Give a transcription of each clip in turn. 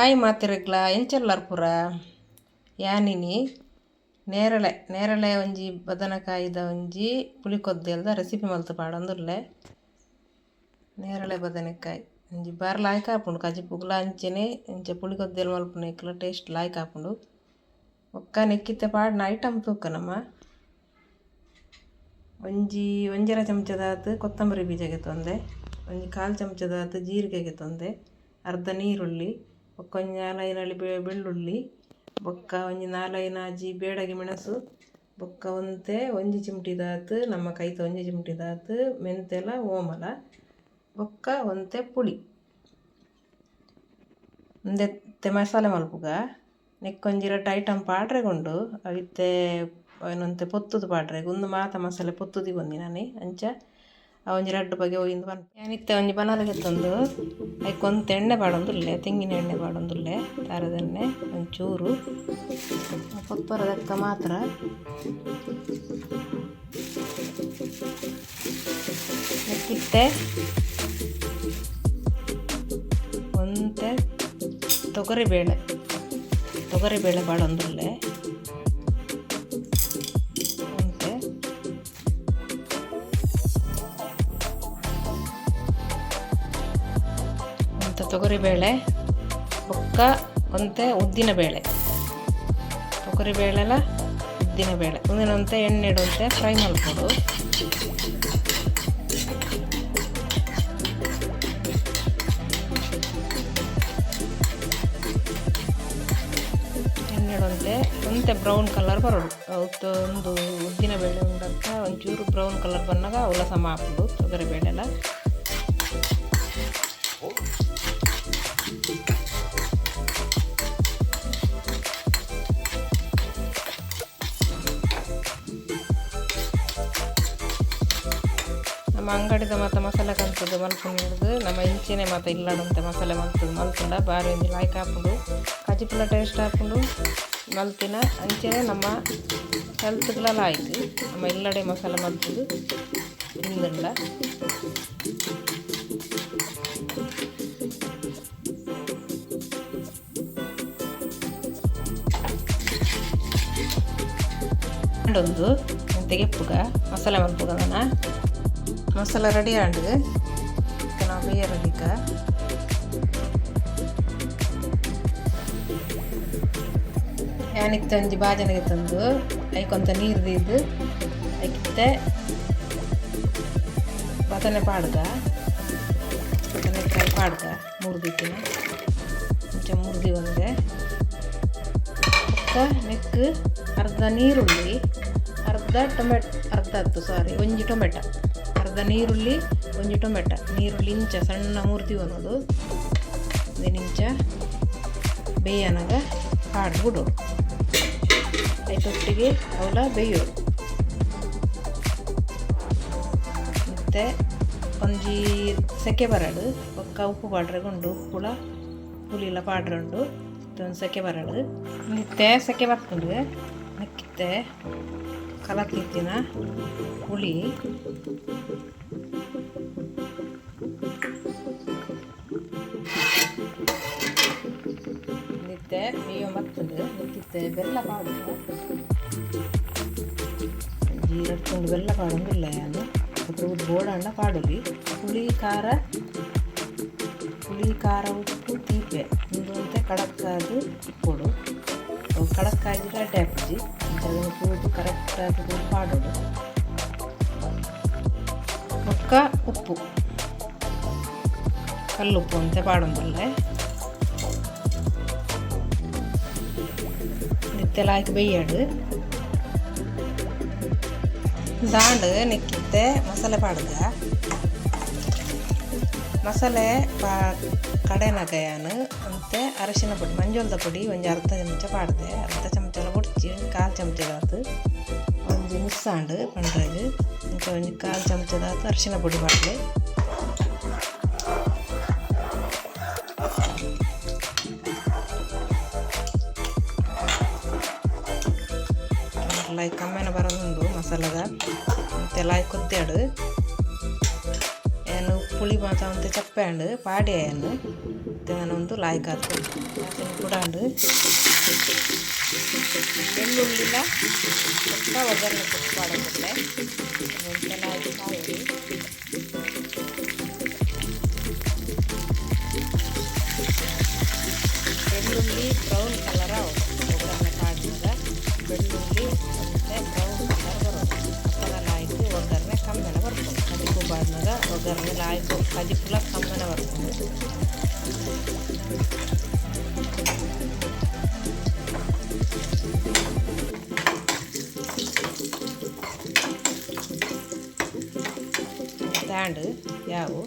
Hi ಮಾತಿರಗ್ಲ ಎಂಚೆಲ್ಲರ್ ಪುರ ಯಾನಿನಿ ನೇರಳೆ ಒಂಜಿ ಬದನಕಾಯಿದ ಒಂಜಿ ಪುಳಿಕೊದ್ದೆಲ್ದ ರೆಸಿಪಿ ಮಲ್ತು ಪಾಡೊಂದುಲ್ಲೆ. ನೇರಳೆ ಬದನೆಕಾಯಿ ಒಂಜಿ ಬಾರಿ ಲಾಯ್ಕ್ ಆಪುಂಡು ಕಜಿಪುಗ್ಲ ಅಂಚೆನೆ ಇಂಚ ಪುಳಿಕೊದ್ದೆಲ್ ಮಲ್ಪುನ ಇಕ್ಕಲ ಟೇಸ್ಟ್ ಲಾಯ್ಕ್ ಆಪುಂಡು. ಒಕ್ಕ ನೆಕ್ಕಿತ್ತೆ ಪಾಡಿನ ಐಟಮ್ ತೂಕನಮ್ಮ ಒಂಜರ ಚಮಚದಾತು ಕೊತ್ತಂಬರಿ ಬೀಜಗೆ ತೊಂದೆ, ಒಂಜಿ 1/4 ಚಮಚದಾತು ಜೀರಿಗೆಗೆ ತೊಂದೆ, ಅರ್ಧ ನೀರುಳ್ಳಿ, ಬೊಕ್ಕ ಒಂಜಿ 4-5 ಬೆಳ್ಳುಳ್ಳಿ, ಬೊಕ್ಕ ಒಂಜಿ 4-5 ಬೇಡಗಿ ಮೆಣಸು, ಬೊಕ್ಕ ಒಂಜಿ ಚಿಮಟಿದಾತು ನಮ್ಮ ಕೈತ ಒಂಜಿ ಚಿಮಟಿದಾತು ಮೆಂತೆಲ ಓಮಲ, ಬೊಕ್ಕ ಪುಳಿ ಒಂದೆತ್ತೆ ಮಸಾಲೆ ಮಲ್ಪುಗ ನೆಕ್ಕೊಂಜಿ ರಡ್ಡು ಐಟಮ್ ಪಾಡ್ರೆಗೊಂಡು ಅವಿತ್ತೆ ಅವನೊಂತೆ ಪೊತ್ತುದು ಪಾಡ್ರೆಗ್ ಒಂದು ಮಾತ ಮಸಾಲೆ ಪೊತ್ತುದಿ ಬಂದಿ ನಾನು ಅಂಚ ಒಂಜಿ ರಡ್ಡು ಬಗೆ ಒಯ್ದು ಬನ್ ಏನಿತ್ತೆ ಒಂಜಿ ಬನಾಲಿಗೆ ತಂದು ಅದಕ್ಕೊಂದು ಎಣ್ಣೆ ಪಾಡೊಂದುಲ್ಲೆ, ತೆಂಗಿನ ಎಣ್ಣೆ ಪಾಡೊಂದುಲ್ಲೆ, ತಾರದ ಎಣ್ಣೆ ಒಂಚೂರು ಕೊತ್ತರದಕ್ಕ ಮಾತ್ರ ನೆಕ್ಕಿತ್ತೆ ಒಂತೆ ತೊಗರಿಬೇಳೆ ಪಾಡೊಂದುಲ್ಲೆ, ತೊಗರಿಬೇಳೆ ಬೊಕ್ಕ ಉದ್ದಿನ ಬೇಳೆ, ತೊಗರಿಬೇಳೆಲ ಉದ್ದಿನ ಬೇಳೆ ಒಂದಿನಂತೆ ಎಣ್ಣೆ ಇಡುವಂತೆ ಫ್ರೈ ಮಾಡ್ಬೋದು. ಎಣ್ಣೆ ಇಡುವಂತೆ ಬ್ರೌನ್ ಕಲರ್ ಬರೋದು ಒಂದು ಉದ್ದಿನ ಬೇಳೆ ಉಂಡಂತ ಒಂಚೂರು ಬ್ರೌನ್ ಕಲರ್ ಬಂದಾಗ ಅವಲ ಸಮ ಹಾಕೋದು ತೊಗರಿಬೇಳೆಲ್ಲ. ನಮ್ಮ ಅಂಗಡಿದ ಮತ್ತು ಮಸಾಲೆ ಕಲ್ತದ್ದು ಮಲ್ಪುಂಡು ಹಿಡಿದು ನಮ್ಮ ಇಂಚೆನೆ ಮತ್ತು ಇಲ್ಲಾಡಂತೆ ಮಸಾಲೆ ಮಲ್ತುಂಡ ಬಾರಿ ಒಂಜಿ ಲಾಯ್ಕ್ ಹಾಪುಂಡು ಕಜಿಪುಲ ಟೇಸ್ಟ್ ಹಾಪುಂಡು ಮಲ್ತಿನ ಅಂಚೆನೆ ನಮ್ಮ ಹೆಲ್ತ್ಗ್ಲ ಲಾಯ್ಕ್ ನಮ್ಮ ಇಲ್ಲಡೆ ಮಸಾಲೆ ಮಲ್ತುದು ತಿಂದುಂಡ. ಒಂದು ತೆಗೆಪ್ಪುಗ ಮಸಾಲೆ ಮಲ್ಪುಗ ಮಸಾಲ ರೆಡಿ ಆಂಡು ನಾವು ಬೇಯರದಿಕ್ಕ ಏನಿತ್ತೆ ಒಂಜಿ ಬಾಜನೆಗೆ ತಂದು ಐಕೊಂತ ನೀರು ದೀದು ಐಕಿತ್ತೆ ಬದನೆಕಾಯಿ ಪಾಡ್ಗ ಮುರ್ದಿತ್ತಿನ ಮುಂಚೆ ಮುರ್ದಿ ಒಂದೆ ನೆಕ್ ಅರ್ಧ ನೀರುಳ್ಳಿ ಒಂಜಿ ಟೊಮೆಟೊ ಅರ್ಧ ನೀರುಳ್ಳಿ ಒಂಜಿ ಟೊಮೆಟೊ ನೀರುಳ್ಳಿ ಇಂಚ ಸಣ್ಣ ಮುರ್ದಿ ಅನ್ನೋದು ಇಂಚ ಬೇಯನಾಗ ಪಾಡು ಬಿಡೋದು ಐಟೊಟ್ಟಿಗೆ ಅವಲ ಬೇಯೋದು. ಮತ್ತು ಒಂಜಿ ಸೆಕೆ ಬರಡು ಒಕ್ಕ ಉಪ್ಪು ಪಾಡ್ರೆಗೊಂಡು ಪುಳಿಲ ಪಾಡ್ರೆಂಡು ಒಂದು ಸೆಕೆ ಬರಡು ನಿತ್ತೆ ಸೆಕೆ ಬರ್ತುಂಡು ನಕ್ಕಿತ್ತೆ ಕಲತಿತ್ತಿನ ಹುಳಿ ನಿತ್ತೆ ಮೇಯೋ ಮತ್ತುಂಡು ನಿಕ್ಕಿತ್ತೆ ಬೆಲ್ಲ ಪಾಡುದು ಜೀರಟ್ಕೊಂಡು ಬೆಲ್ಲ ಪಾಡೊಂದಿಲ್ಲ ನಾನು ಅದ್ರ ಬೋಡಂಡ ಪಾಡುಲಿ ಹುಳಿ ಖಾರ ಉಪ್ಪು ತೀಪೆ ಇಂದು ಕಡಕ್ಕಾದು ಕೊಡು ಕಡಕ್ಕಾಗಿ ಗಡ್ಡೆ ಹಾಕಿ ಅದನ್ನು ಕೂದು ಕರೆಕ್ಟಾಗಿ ಪಾಡೋದು. ಒಕ್ಕ ಉಪ್ಪು ಕಲ್ಲುಪ್ಪು ಅಂತ ಪಾಡೊಂದಿಲ್ಲ ನಿತ್ತೆಲ್ಲ ಹಾಕಿ ಬೇಯ್ಯಾಡು ದಾಂಡು ನೆಕ್ಕಿತ್ತೆ ಮಸಾಲೆ ಪಾಡ್ಗ ಮಸಾಲೆ ಕಡೆನಗಯಾನು ಮತ್ತು ಅರಶಿನ ಪುಡಿ ಮಂಜೋಳದ ಪುಡಿ ಒಂಜಿ ಅರ್ಧ ಚಮಚ ಪಾಡ್ದೆ, ಅರ್ಧ ಚಮಚಲ ಒಡ್ಚಿ 1/4 ಚಮಚದಾತು ಒಂಜಿ ಮಿಸ್ಸಾಂಡು ಪಂಡ್ರೆಗ್ ಇಂಚ ಒಂಜಿ 1/4 ಚಮಚದಾತು ಅರಶಿನ ಪುಡಿ ಪಾಡ್ದೆ. ಲಾಯ್ಕ್ ಕಮ್ಮೆನ ಬರೋದುಂಡು ಮಸಾಲದ ಮತ್ತು ಲಾಯ್ಕ್ ಕೊದ್ದಾಡು ಏನು ಪುಳಿ ಮಾತ ಅಂತ ಚಪ್ಪೆ ಅಂಡು ಪಾಡಿ ಅಯ್ಯನು ಮತ್ತೆ ನಾನೊಂದು ಲಾಯ್ಕ್ ಆಗ್ತದೆ ಅದನ್ನು ಕೂಡ ಬೆಳ್ಳುಳ್ಳಿಲ ಕೊಟ್ಟ ಒಗ್ಗರಣೆ ಕೊಟ್ಟು ಮಾಡೋದಿಲ್ಲ ಒಂದ್ಸಲ ಆಯ್ತು ಕಾಯಿರಿ ಬೆಳ್ಳುಳ್ಳಿ ಬ್ರೌನ್ ಕಲರ್ ಒಗ್ಗರಣೆ ಕಾಡಿದಾಗ ಬೆಳ್ಳುಳ್ಳಿ ಮತ್ತು ಬ್ರೌನ್ ಕಲರ್ ಬರೋದು ಅಪ್ಪಗೆಲ್ಲ ಆಯಿತು ಒಗ್ಗರಣೆ ಕಮ್ಮಿನ ಬರ್ಬೋದು ಅದಕ್ಕೂ ಬಾಡಿನಾಗ ಒಗ್ಗರಣೆ ಆಯಿತು ಕಜಿಪುಲ ಕಮ್ಮಿನ ಬರ್ಬೋದು ಸ್ಟ್ಯಾಂಡ್ ಯಾವು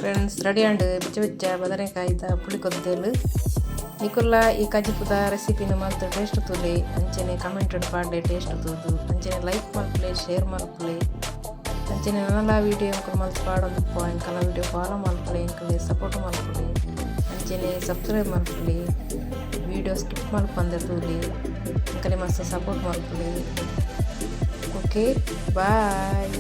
ಫ್ರೆಂಡ್ಸ್ ರೆಡಿ ಅಂಡ್ ಬಿಚ್ಚ ಬದನೆಕಾಯ್ದ ಪುಳಿಕೊದ್ದೇಲು ನಿಕುಲ್ಲ ಈ ಕಜಿಪುದ ರೆಸಿಪಿನ ಮಾತ್ರ ಟೇಸ್ಟ್ ತುಲಿ ಅಂಚನೆ ಕಮೆಂಟೆಡ್ ಪಾಡ್ಲೆ ಟೇಸ್ಟ್ ತೂದು ಅಂಚನೆ ಲೈಕ್ ಮಲ್ಪಲೆ ಶೇರ್ ಮಲ್ಪಲೆ ಅಂಚನೆ ನನ್ನೆಲ್ಲ ವೀಡಿಯೋ ಎಂಕಲು ಮಲ್ತು ಪಾಡೊಂದು ಎಂಕಲ್ಲ ವೀಡಿಯೋ ಫಾಲೋ ಮಲ್ಪಲೆ ಎಂಕಲೆ ಸಪೋರ್ಟ್ ಮಲ್ಪಲೆ ಅಂಚನೆ ಸಬ್ಸ್ಕ್ರೈಬ್ ಮಲ್ಪಲೆ ವೀಡಿಯೋ ಸ್ಕಿಪ್ ಮಲ್ಪಂದೆ ತೂಲಿ ಎಂಕಲೆ ಮಸ್ತ್ ಸಪೋರ್ಟ್ ಮಲ್ಪಲೆ ಓಕೆ ಬಾಯ್.